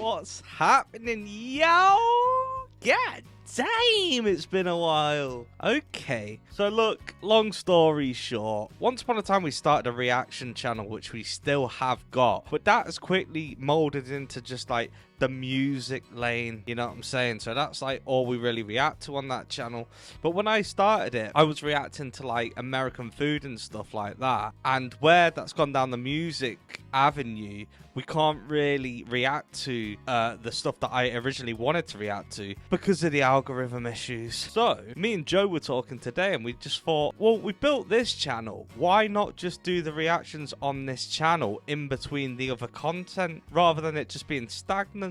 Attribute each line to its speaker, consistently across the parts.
Speaker 1: What's happening, yo? God damn, it's been a while. Okay, so look, long story short, once upon a time we started a reaction channel, which we still have got, but that has quickly molded into just like the music lane, you know what I'm saying? So that's like all we really react to on that channel. But when I started it, I was reacting to like American food and stuff like that, and where that's gone down the music avenue, we can't really react to the stuff that I originally wanted to react to because of the algorithm issues. So me and Joe were talking today and we just thought, well, we built this channel, why not just do the reactions on this channel in between the other content rather than it just being stagnant?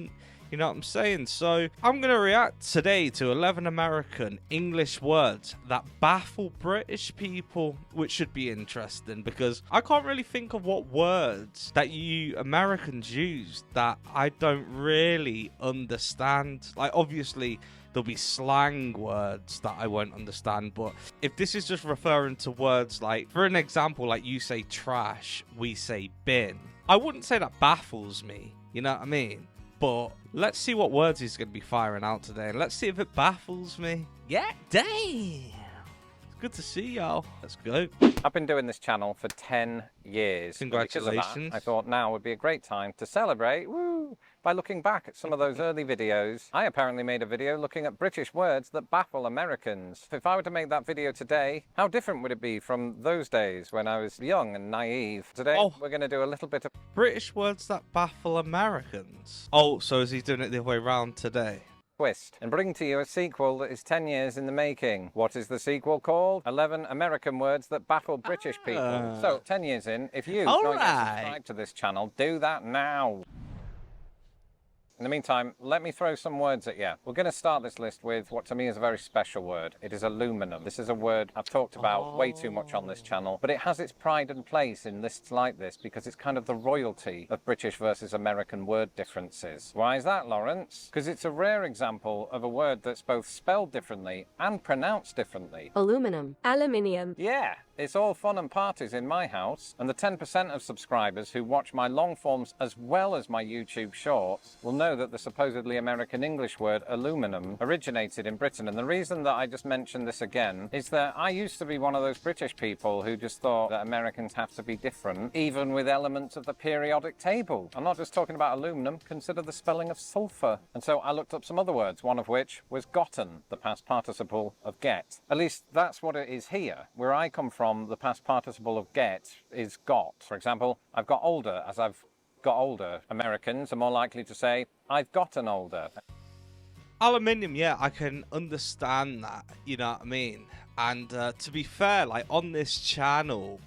Speaker 1: You know what I'm saying? So I'm going to react today to 11 American English words that baffle British people, which should be interesting because I can't really think of what words that you Americans use that I don't really understand. Like, obviously, there'll be slang words that I won't understand, but if this is just referring to words like, for an example, like you say trash, we say bin, I wouldn't say that baffles me. You know what I mean? But let's see what words he's going to be firing out today, and let's see if it baffles me. Yeah, damn. It's good to see y'all. Let's go.
Speaker 2: I've been doing this channel for 10 years.
Speaker 1: Congratulations.
Speaker 2: Because of that, I thought now would be a great time to celebrate, by looking back at some of those early videos. I apparently made a video looking at British words that baffle Americans. If I were to make that video today, how different would it be from those days when I was young and naive? Today, we're going to do a little bit of
Speaker 1: British words that baffle Americans. Oh, so is he doing it the other way around today?
Speaker 2: twist and bring to you a sequel that is 10 years in the making. What is the sequel called? 11 American words that baffle British people. So 10 years in, if you've not yet subscribed to this channel, do that now. In the meantime, let me throw some words at you. We're going to start this list with what to me is a very special word. It is aluminum. This is a word I've talked about way too much on this channel, but it has its pride and place in lists like this because it's kind of the royalty of British versus American word differences. Why is that, Lawrence? Because it's a rare example of a word that's both spelled differently and pronounced differently.
Speaker 3: Aluminum. Aluminium.
Speaker 2: Yeah. It's all fun and parties in my house, and the 10% of subscribers who watch my long forms as well as my YouTube shorts will know that the supposedly American English word aluminum originated in Britain. And the reason that I just mentioned this again is that I used to be one of those British people who just thought that Americans have to be different, even with elements of the periodic table. I'm not just talking about aluminum, consider the spelling of sulfur. And so I looked up some other words, one of which was gotten, the past participle of get. At least that's what it is here. Where I come from, the past participle of get is got. For example, I've got older. As I've got older, Americans are more likely to say, I've gotten older.
Speaker 1: Aluminium, yeah, I can understand that, you know what I mean? And to be fair, like on this channel,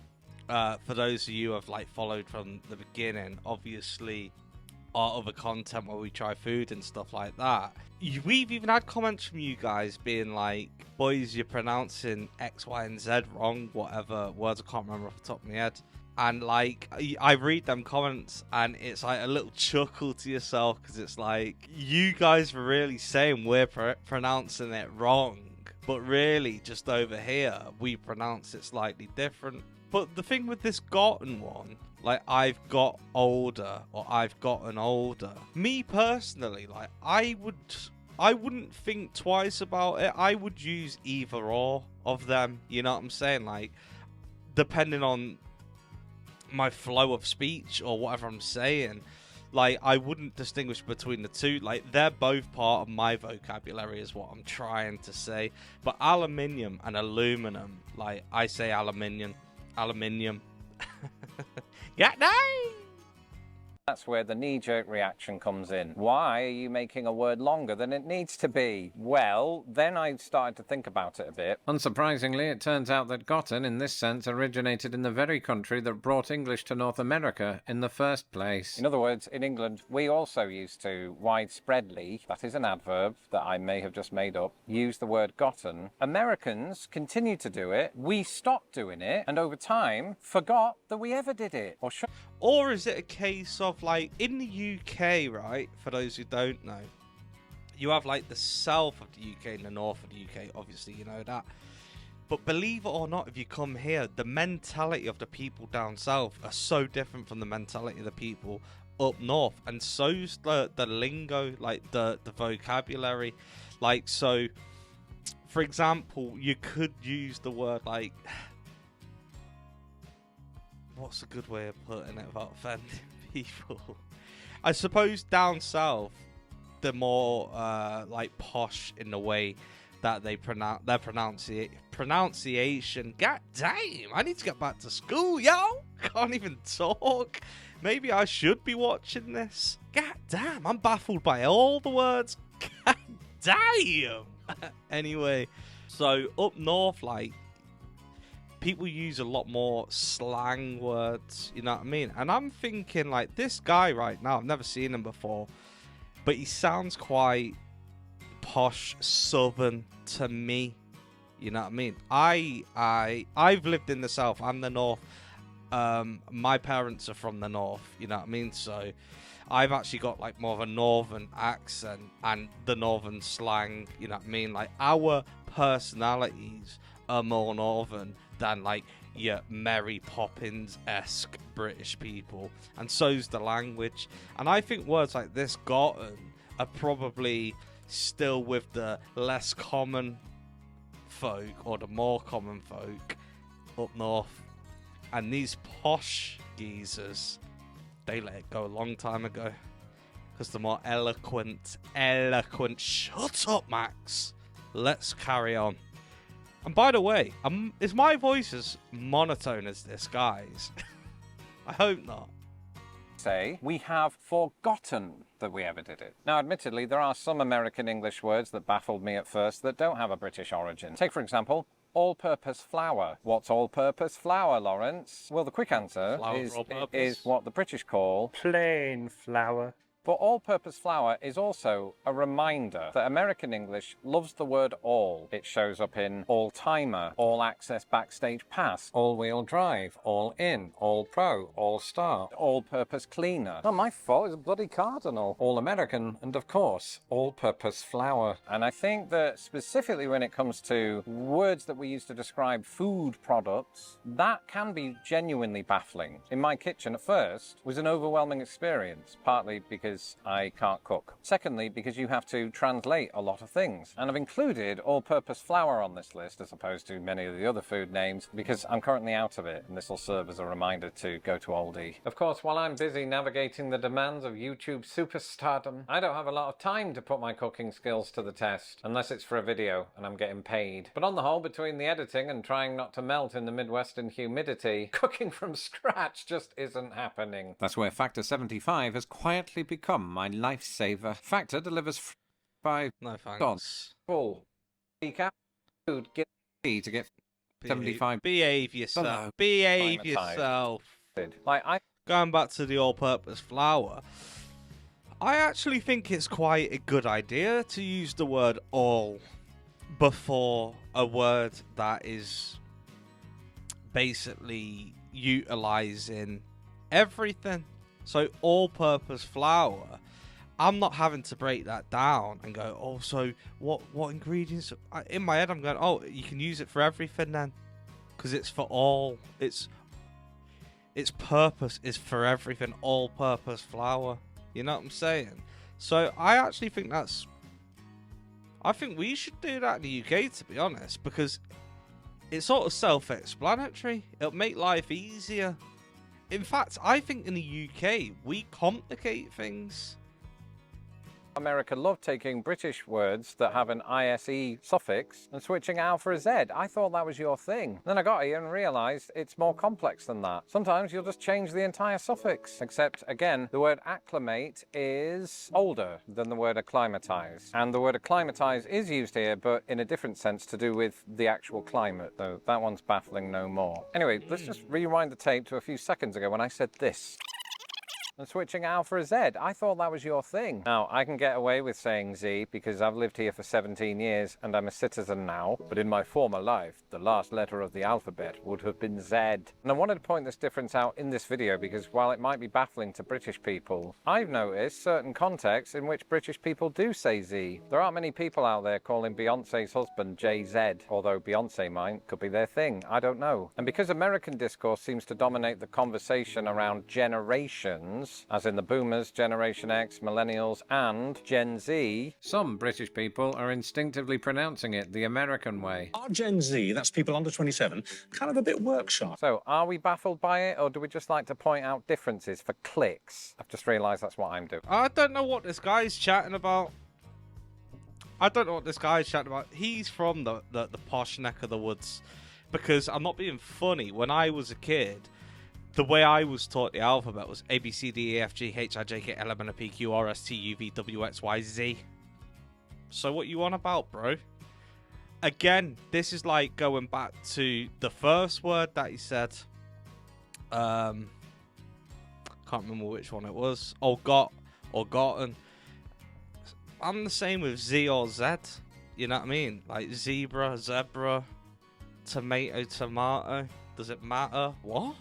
Speaker 1: for those of you who have like followed from the beginning, obviously our other content where we try food and stuff like that, we've even had comments from you guys being like, boys, you're pronouncing X, Y, and Z wrong, whatever words, I can't remember off the top of my head. And like, I read them comments and it's like a little chuckle to yourself because it's like, you guys were really saying we're pronouncing it wrong, but really just over here we pronounce it slightly different. But the thing with this gotten one, like I've got older or I've gotten older, me personally, like I wouldn't think twice about it. I would use either or of them, you know what I'm saying? Like, depending on my flow of speech or whatever I'm saying, like I wouldn't distinguish between the two. Like, they're both part of my vocabulary is what I'm trying to say. But aluminium and aluminum, like I say aluminium. Yeah, no.
Speaker 2: That's where the knee-jerk reaction comes in. Why are you making a word longer than it needs to be? Well, then I started to think about it a bit.
Speaker 4: Unsurprisingly, it turns out that gotten, in this sense, originated in the very country that brought English to North America in the first place.
Speaker 2: In other words, in England, we also used to widespreadly, that is an adverb that I may have just made up, use the word gotten. Americans continue to do it, we stopped doing it, and over time, forgot that we ever did it.
Speaker 1: Or is it a case of, like, in the UK, right, for those who don't know, you have, like, the south of the UK and the north of the UK, obviously, you know that. But believe it or not, if you come here, the mentality of the people down south are so different from the mentality of the people up north, and so's the lingo, like the vocabulary. Like, so for example, you could use the word like, what's a good way of putting it without offending people? I suppose down south they're more like posh in the way that they pronounce their pronunciation. God damn, I need to get back to school, yo. Can't even talk. Maybe I should be watching this. God damn, I'm baffled by all the words. God damn. Anyway, so up north, like, people use a lot more slang words, you know what I mean? And I'm thinking, like, this guy right now, I've never seen him before, but he sounds quite posh southern to me, you know what I mean? I've lived in the south and the north. My parents are from the north, you know what I mean? So I've actually got like more of a northern accent and the northern slang, you know what I mean? Like, our personalities are more northern than like your Mary Poppins-esque British people, and so's the language. And I think words like this gotten are probably still with the less common folk or the more common folk up north, and these posh geezers, they let it go a long time ago, because the more eloquent, shut up, Max, let's carry on. And by the way, is my voice as monotone as this guy's? I hope not.
Speaker 2: Say, we have forgotten that we ever did it. Now, admittedly, there are some American English words that baffled me at first that don't have a British origin. Take, for example, all-purpose flour. What's all-purpose flour, Lawrence? Well, the quick answer is what the British call
Speaker 5: plain flour.
Speaker 2: But all-purpose flour is also a reminder that American English loves the word all. It shows up in all-timer, all-access backstage pass, all-wheel drive, all-in, all-pro, all-star, all-purpose cleaner. Not my fault, it's a bloody cardinal. All-American, and of course, all-purpose flour. And I think that specifically when it comes to words that we use to describe food products, that can be genuinely baffling. In my kitchen at first was an overwhelming experience, partly because I can't cook. Secondly, because you have to translate a lot of things. And I've included all-purpose flour on this list as opposed to many of the other food names because I'm currently out of it, and this will serve as a reminder to go to Aldi.
Speaker 4: Of course, while I'm busy navigating the demands of YouTube superstardom, I don't have a lot of time to put my cooking skills to the test, unless it's for a video and I'm getting paid. But on the whole, between the editing and trying not to melt in the Midwestern humidity, cooking from scratch just isn't happening. That's where Factor 75 has quietly become my lifesaver. Factor delivers 5
Speaker 1: No thanks.
Speaker 4: full food get to get 75.
Speaker 1: Behave yourself. Behave yourself. Going back to the all-purpose flour, I actually think it's quite a good idea to use the word all before a word that is basically utilizing everything. So all-purpose flour, I'm not having to break that down and go, oh, so what ingredients? In my head, I'm going, oh, you can use it for everything then, because it's for all. Its purpose is for everything. All-purpose flour. You know what I'm saying? So I actually think I think we should do that in the UK, to be honest, because it's sort of self-explanatory. It'll make life easier. In fact, I think in the UK, we complicate things.
Speaker 2: America love taking British words that have an ISE suffix and switching out for a Z. I thought that was your thing. Then I got here and realised it's more complex than that. Sometimes you'll just change the entire suffix. Except, again, the word acclimate is older than the word acclimatise. And the word acclimatise is used here, but in a different sense to do with the actual climate, though that one's baffling no more. Anyway, let's just rewind the tape to a few seconds ago when I said this. And switching out for a Z. I thought that was your thing. Now, I can get away with saying Z because I've lived here for 17 years and I'm a citizen now. But in my former life, the last letter of the alphabet would have been Z. And I wanted to point this difference out in this video because while it might be baffling to British people, I've noticed certain contexts in which British people do say Z. There aren't many people out there calling Beyonce's husband JZ, although Beyonce might, could be their thing, I don't know. And because American discourse seems to dominate the conversation around generations, millenniums, as in the boomers, Generation X, millennials, and Gen Z.
Speaker 4: Some British people are instinctively pronouncing it the American way.
Speaker 5: Are Gen Z, that's people under 27, kind of a bit workshop?
Speaker 2: So, are we baffled by it, or do we just like to point out differences for clicks? I've just realised that's what I'm doing.
Speaker 1: I don't know what this guy's chatting about. He's from the posh neck of the woods. Because I'm not being funny. When I was a kid, the way I was taught the alphabet was A, B, C, D, E, F, G, H, I, J, K, L, M, N, O, P, Q, R, S, T, U, V, W, X, Y, Z. So what you on about, bro? Again, this is like going back to the first word that he said. Can't remember which one it was. Or gotten. I'm the same with Z or Z. You know what I mean? Like zebra, zebra, tomato, tomato. Does it matter? What?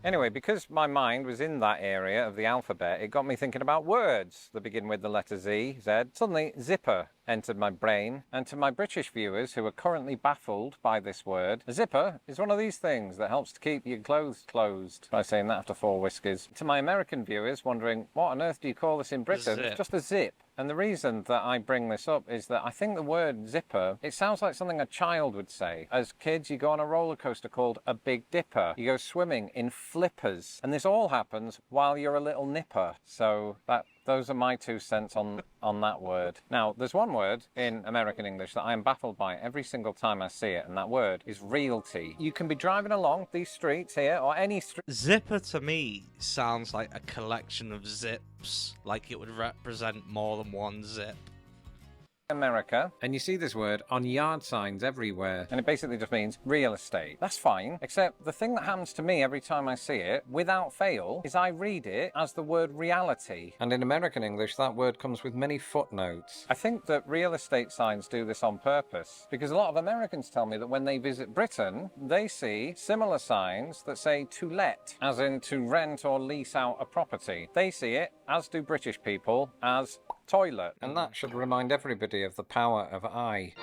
Speaker 2: Anyway, because my mind was in that area of the alphabet, it got me thinking about words that begin with the letter Z, Z. Suddenly, zipper entered my brain, and to my British viewers who are currently baffled by this word, a zipper is one of these things that helps to keep your clothes closed. Try saying that after 4 whiskies. To my American viewers wondering, what on earth do you call this in Britain?
Speaker 1: Zip.
Speaker 2: It's just a zip. And the reason that I bring this up is that I think the word zipper, it sounds like something a child would say. As kids, you go on a roller coaster called a Big Dipper. You go swimming in flippers. And this all happens while you're a little nipper. So those are my 2 cents on that word. Now, there's one word in American English that I am baffled by every single time I see it, and that word is realty. You can be driving along these streets here, or any street.
Speaker 1: Zipper to me sounds like a collection of zips. Like it would represent more than one zip.
Speaker 2: America,
Speaker 4: And you see this word on yard signs everywhere.
Speaker 2: and it basically just means real estate. That's fine, except the thing that happens to me every time I see it, without fail, is I read it as the word reality.
Speaker 4: And in American English, that word comes with many footnotes.
Speaker 2: I think that real estate signs do this on purpose, because a lot of Americans tell me that when they visit Britain, they see similar signs that say to let, as in to rent or lease out a property. They see it, as do British people, as toilet.
Speaker 4: And that should remind everybody of the power of I.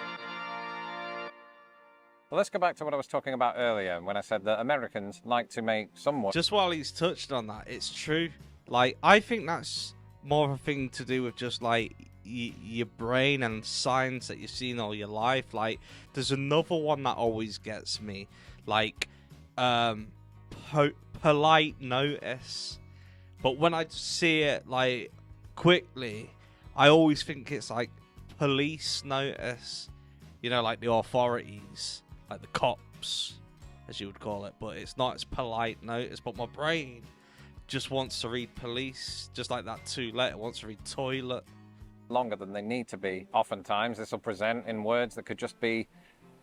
Speaker 2: Well, let's go back to what I was talking about earlier when I said that Americans like to make some words.
Speaker 1: Just while he's touched on that, it's true. Like, I think that's more of a thing to do with just like your brain and signs that you've seen all your life. Like, there's another one that always gets me, like polite notice, but when I see it like quickly, I always think it's like police notice, you know, like the authorities, like the cops, as you would call it, but it's not. It's polite notice, but my brain just wants to read police, just like that 2 letter wants to read toilet.
Speaker 2: Longer than they need to be. Oftentimes, this will present in words that could just be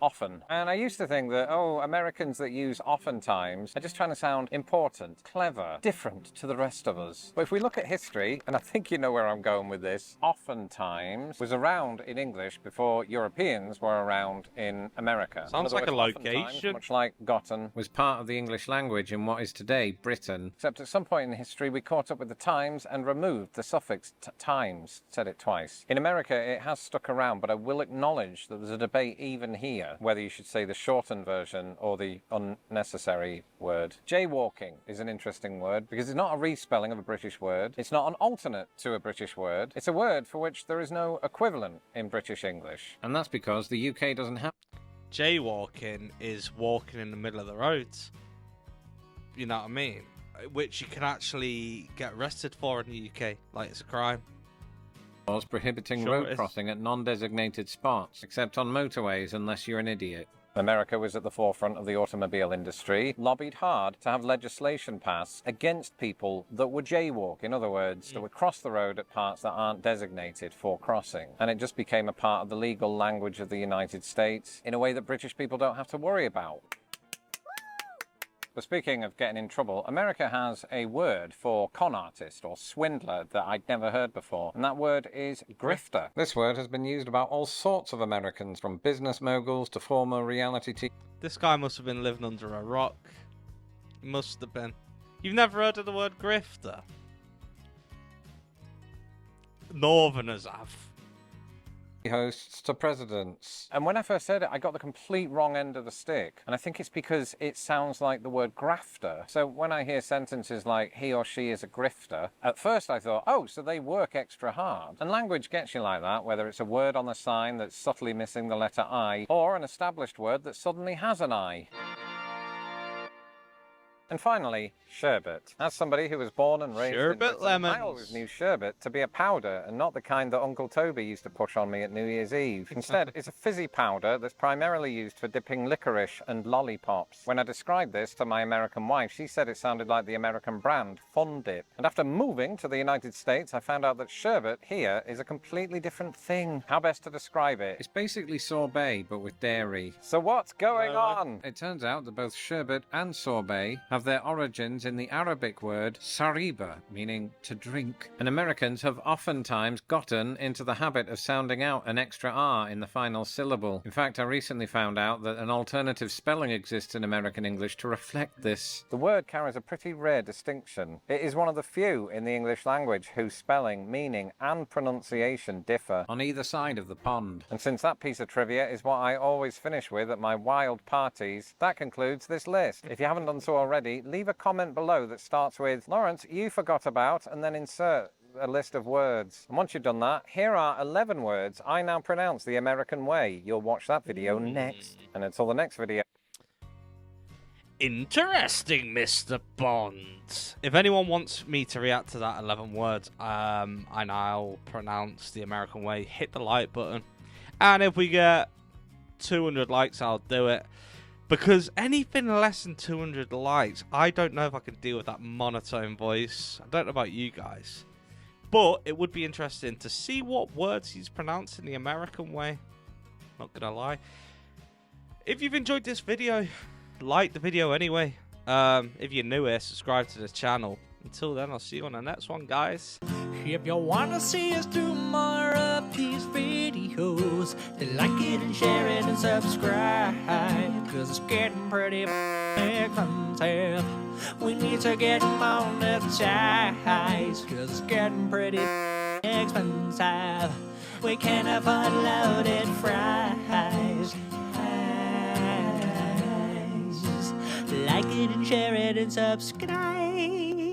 Speaker 2: often. And I used to think that, Americans that use oftentimes are just trying to sound important, clever, different to the rest of us. But if we look at history, and I think you know where I'm going with this, oftentimes was around in English before Europeans were around in America.
Speaker 1: Sounds
Speaker 2: In other
Speaker 1: like a
Speaker 2: words,
Speaker 1: location.
Speaker 2: oftentimes, much like gotten,
Speaker 4: Was part of the English language in what is today Britain.
Speaker 2: except at some point in history we caught up with the times and removed the suffix times. Said it twice. In America it has stuck around, but I will acknowledge that there's a debate even here whether you should say the shortened version or the unnecessary word. Jaywalking is an interesting word because it's not a respelling of a British word. It's not an alternate to a British word. It's a word for which there is no equivalent in British English.
Speaker 4: And that's because the UK doesn't have...
Speaker 1: Jaywalking is walking in the middle of the road. You know what I mean? Which you can actually get arrested for in the UK. Like, it's a crime.
Speaker 4: laws prohibiting
Speaker 1: Sure
Speaker 4: road
Speaker 1: is.
Speaker 4: crossing at non-designated spots, except on motorways unless you're an idiot.
Speaker 2: America was at the forefront of the automobile industry, lobbied hard to have legislation passed against people that would jaywalk, in other words, that would cross the road at parts that aren't designated for crossing. And it just became a part of the legal language of the United States in a way that British people don't have to worry about. But speaking of getting in trouble, America has a word for con artist or swindler that I'd never heard before, and that word is grifter.
Speaker 4: This word has been used about all sorts of Americans, from business moguls to former reality TV.
Speaker 1: This guy must have been living under a rock. He must have been. You've never heard of the word grifter? Northerners have.
Speaker 2: hosts to presidents. And when I first said it, I got the complete wrong end of the stick. And I think it's because it sounds like the word grafter. So when I hear sentences like, he or she is a grifter, at first I thought, oh, so they work extra hard. And language gets you like that, whether it's a word on a sign that's subtly missing the letter I, or an established word that suddenly has an I. And finally, sherbet. As somebody who was born and raised in Britain,
Speaker 1: lemons.
Speaker 2: I always knew sherbet to be a powder and not the kind that Uncle Toby used to push on me at New Year's Eve. Instead, it's a fizzy powder that's primarily used for dipping licorice and lollipops. When I described this to my American wife, she said it sounded like the American brand, Fun Dip. And after moving to the United States, I found out that sherbet here is a completely different thing. How best to describe it?
Speaker 4: It's basically sorbet, but with dairy.
Speaker 2: So what's going on?
Speaker 4: It turns out that both sherbet and sorbet have their origins in the Arabic word sariba, meaning to drink. And Americans have oftentimes gotten into the habit of sounding out an extra R in the final syllable. In fact, I recently found out that an alternative spelling exists in American English to reflect this.
Speaker 2: The word carries a pretty rare distinction. It is one of the few in the English language whose spelling, meaning, and pronunciation differ
Speaker 4: On either side of the pond.
Speaker 2: And since that piece of trivia is what I always finish with at my wild parties, that concludes this list. If you haven't done so already, leave a comment below that starts with, Lawrence, you forgot about, and then insert a list of words. And once you've done that, here are 11 words I now pronounce the American way. You'll watch that video next. And until the next video.
Speaker 1: Interesting, Mr. Bond. If anyone wants me to react to that 11 words, and I'll pronounce the American way, hit the like button. And if we get 200 likes, I'll do it. Because anything less than 200 likes, I don't know if I can deal with that monotone voice. I don't know about you guys. But it would be interesting to see what words he's pronouncing the American way. Not gonna lie. If you've enjoyed this video, like the video anyway. If you're new here, subscribe to the channel. Until then, I'll see you on the next one, guys.
Speaker 6: If you wanna see us do more of these videos, then like it and share it and subscribe, cause it's getting pretty expensive. We need to get monetized, cause it's getting pretty expensive. We can't afford loaded fries. Like it and share it and subscribe.